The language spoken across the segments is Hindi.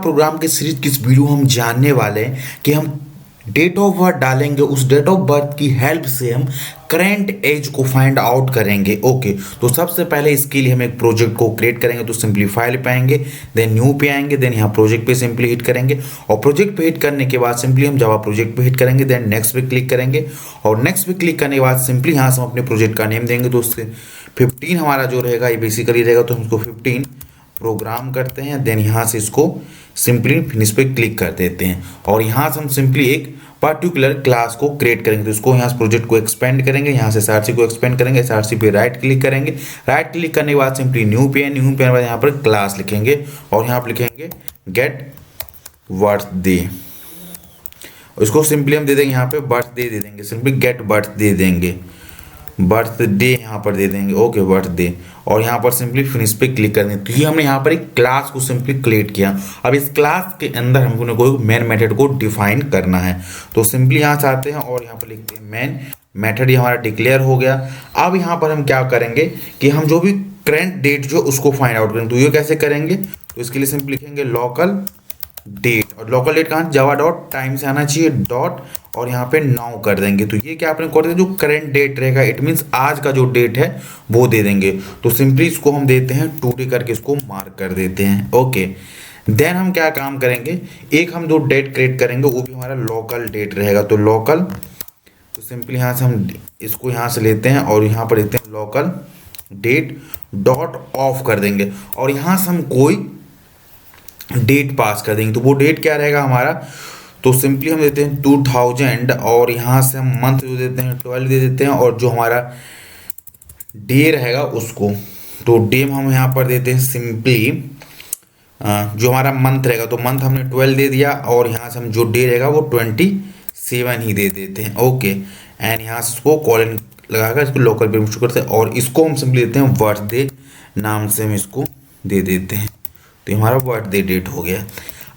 प्रोग्राम की सीरीज किस वीडियो हम जानने वाले हैं कि हम डेट ऑफ बर्थ डालेंगे, उस डेट ऑफ बर्थ की हेल्प से हम करेंट एज को फाइंड आउट करेंगे। ओके, तो सबसे पहले इसके लिए हम एक प्रोजेक्ट को क्रिएट करेंगे। तो सिंपली फाइल पे आएंगे, देन न्यू पे आएंगे, देन यहाँ प्रोजेक्ट पे सिंपली हिट करेंगे और प्रोजेक्ट पे हिट करने के बाद सिंपली हम जावा प्रोजेक्ट पे हिट करेंगे, देन नेक्स्ट पे क्लिक करेंगे और नेक्स्ट पे क्लिक करने के बाद सिंपली यहाँ से हम अपने प्रोजेक्ट का नेम देंगे। तो उससे 15 हमारा जो रहेगा ये बेसिकली रहेगा, तो हम इसको 15 प्रोग्राम करते हैं। देन यहाँ से इसको सिंपली फिनिश पे क्लिक कर देते हैं और यहाँ से हम सिंपली एक पर्टिकुलर क्लास को क्रिएट करेंगे। तो इसको यहाँ से प्रोजेक्ट को एक्सपेंड करेंगे, यहाँ से एसआरसी को एक्सपेंड करेंगे, एसआरसी पे राइट क्लिक करेंगे, राइट क्लिक करने के बाद सिंपली न्यू पे बाद यहाँ पर क्लास लिखेंगे और यहाँ पर लिखेंगे गेट बर्थडे। इसको सिंपली हम दे देंगे यहाँ पे बर्थडे दे देंगे, सिंपली गेट बर्थडे देंगे, बर्थडे यहाँ पर दे देंगे। ओके, बर्थडे और यहाँ पर सिंपली फिनिश पे क्लिक कर देंगे। तो ये हमने यहाँ पर एक क्लास को सिंपली क्रिएट किया। अब इस क्लास के अंदर हमको कोई मेन मेथड को डिफाइन करना है। तो सिंपली यहाँ से आते हैं और यहाँ पर लिखते हैं मेन मेथड, ये हमारा डिक्लेयर हो गया। अब यहाँ पर हम क्या करेंगे कि हम जो भी करेंट डेट जो उसको फाइंड आउट करेंगे। तो ये कैसे करेंगे, तो इसके लिए सिंपली लिखेंगे लोकल डेट, और लोकल डेट कहाँ जावा डॉट टाइम से आना चाहिए डॉट और यहाँ पे नाउ कर देंगे। तो ये क्या आपने कर देंगे, जो करंट डेट रहेगा इट मीन्स आज का जो डेट है वो दे देंगे। तो सिंपली इसको हम देते हैं टुडे करके इसको मार्क कर देते हैं। ओके, देन हम क्या काम करेंगे, एक हम जो डेट क्रिएट करेंगे वो भी हमारा लोकल डेट रहेगा। तो लोकल, तो सिंपली यहाँ से हम इसको यहाँ से लेते हैं और यहाँ पर लेते हैं लोकल डेट डॉट ऑफ कर देंगे और यहाँ से हम कोई डेट पास कर देंगे। तो वो डेट क्या रहेगा हमारा, तो सिंपली हम देते हैं 2000 और यहाँ से हम मंथ जो देते हैं 12 दे देते हैं और जो हमारा डे रहेगा उसको, तो डे हम यहाँ पर देते हैं सिंपली जो हमारा मंथ रहेगा, तो मंथ हमने 12 दे दिया और यहाँ से हम जो डे रहेगा वो 27 ही दे देते हैं। ओके, एंड यहाँ से इसको कॉलन लगाकर इसको लोकल पे शुरू करते हैं और इसको हम सिंपली देते हैं बर्थडे नाम से हम इसको दे देते हैं। तो हमारा बर्थडे डेट हो गया।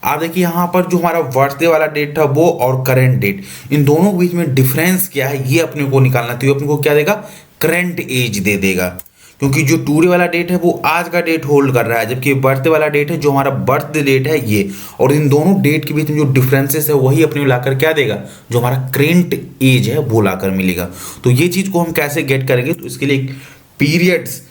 आप देखिए यहाँ पर जो हमारा बर्थडे वाला डेट था वो और करेंट डेट, इन दोनों के बीच में डिफरेंस क्या है ये अपने को निकालना। तो ये अपने को क्या देगा, करंट एज दे देगा, क्योंकि जो टुडे वाला डेट है वो आज का डेट होल्ड कर रहा है, जबकि बर्थडे वाला डेट है जो हमारा बर्थडे डेट है ये। और इन दोनों डेट के बीच में जो डिफरेंसेस है वही अपने को लाकर क्या देगा, जो हमारा करंट एज है वो लाकर मिलेगा। तो ये चीज़ को हम कैसे गेट करेंगे, तो इसके लिए एक पीरियड्स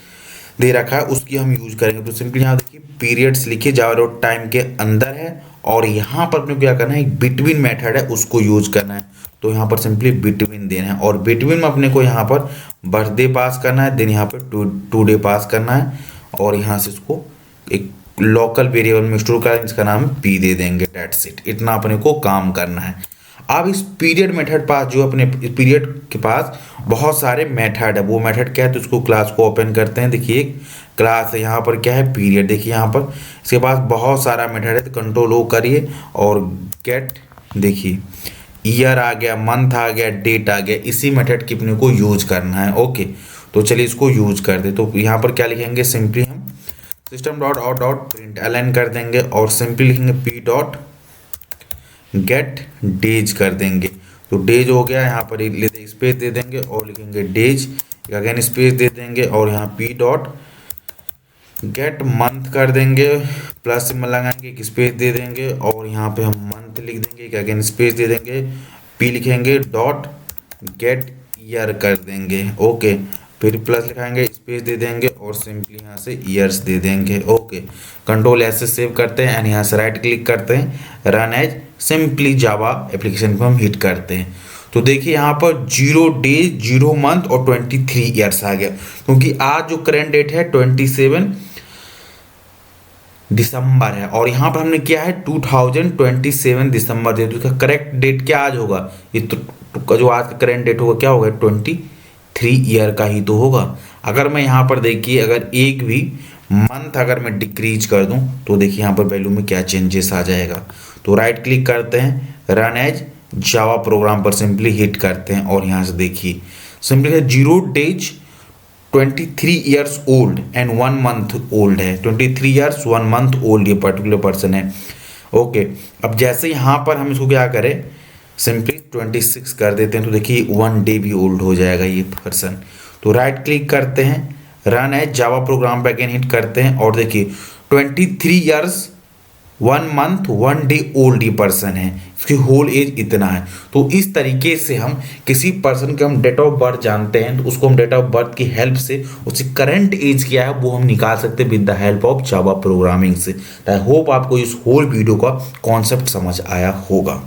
दे रखा है उसकी हम यूज करेंगे। तो सिंपली यहाँ देखिए पीरियड्स लिखिए, जावा डॉट टाइम के अंदर है और यहाँ पर अपने को क्या करना है, एक बिटवीन मेथड है उसको यूज करना है। तो यहाँ पर सिंपली बिटवीन देना है और बिटवीन में अपने को यहाँ पर बर्थडे पास करना है, देन यहाँ पर टुडे पास करना है और यहाँ से इसको एक लोकल वेरिएबल में स्टोर करना है, इसका नाम पी दे देंगे। डेट्स इट, इतना अपने को काम करना है। अब इस पीरियड मेथड पास जो अपने पीरियड के पास बहुत सारे मेथड है, वो मेथड क्या है, तो उसको क्लास को ओपन करते हैं। देखिए एक क्लास है, यहाँ पर क्या है पीरियड, देखिए यहाँ पर इसके पास बहुत सारा मेथड है। तो कंट्रोल ओ करिए और गेट, देखिए ईयर आ गया, मंथ आ गया, डेट आ गया, इसी मेथड की अपने को यूज करना है। ओके, तो चलिए इसको यूज कर दे। तो यहाँ पर क्या लिखेंगे, सिंपली हम system dot out dot println कर देंगे और सिंपली लिखेंगे पी डॉट गेट डेज कर देंगे। तो डेज हो गया, यहाँ पर स्पेस दे देंगे और लिखेंगे डेज, अगेन स्पेस दे देंगे और यहाँ पी डॉट गेट मंथ कर देंगे, प्लस सिंबल लगाएंगे, एक स्पेस दे देंगे और यहाँ पे हम मंथ लिख देंगे, अगेन स्पेस दे देंगे, पी लिखेंगे डॉट गेट ईयर कर देंगे। ओके, फिर प्लस लिखाएंगे, स्पेस दे देंगे और सिंपली यहाँ से ईयर्स दे देंगे। ओके, कंट्रोल एस से सेव करते हैं एंड यहाँ से राइट क्लिक करते हैं, run as simply java application को हम हिट करते हैं। तो देखिए यहाँ पर 0 डे 0 मंथ और 23 ईयर्स आ गया, क्योंकि आज जो करंट डेट है 27 दिसंबर है और यहाँ पर हमने किया है 2027 दिसंबर दे। तो इसका करेक्ट डेट क्या आज होगा, ये तो जो आज का करंट डेट होगा क्या होगा, 23 ईयर का ही तो होगा। अगर मैं यहाँ पर देखिए अगर एक भी मंथ अगर मैं डिक्रीज कर दूं तो देखिए यहाँ पर वैल्यू में क्या चेंजेस आ जाएगा। तो राइट क्लिक करते हैं, रन एज जावा प्रोग्राम पर सिंपली हिट करते हैं और यहाँ से देखिए simply 0 days 23 years old and 1 month old है, 23 ईयर्स 1 मंथ ओल्ड ये पर्टिकुलर पर्सन है। ओके, अब जैसे यहाँ पर हम इसको क्या करें, सिंपली 26 कर देते हैं, तो देखिए 1 डे भी ओल्ड हो जाएगा ये पर्सन। तो राइट क्लिक करते हैं, रन है जावा प्रोग्राम पे अगेन हिट करते हैं और देखिए 23 ईयर्स 1 मंथ 1 डे ओल्ड ये पर्सन है, इसकी होल एज इतना है। तो इस तरीके से हम किसी पर्सन के हम डेट ऑफ बर्थ जानते हैं, तो उसको हम डेट ऑफ बर्थ की हेल्प से उसकी करंट एज क्या है वो हम निकाल सकते हैं with the help of Java programming से। आई होप आपको इस होल वीडियो का कॉन्सेप्ट समझ आया होगा।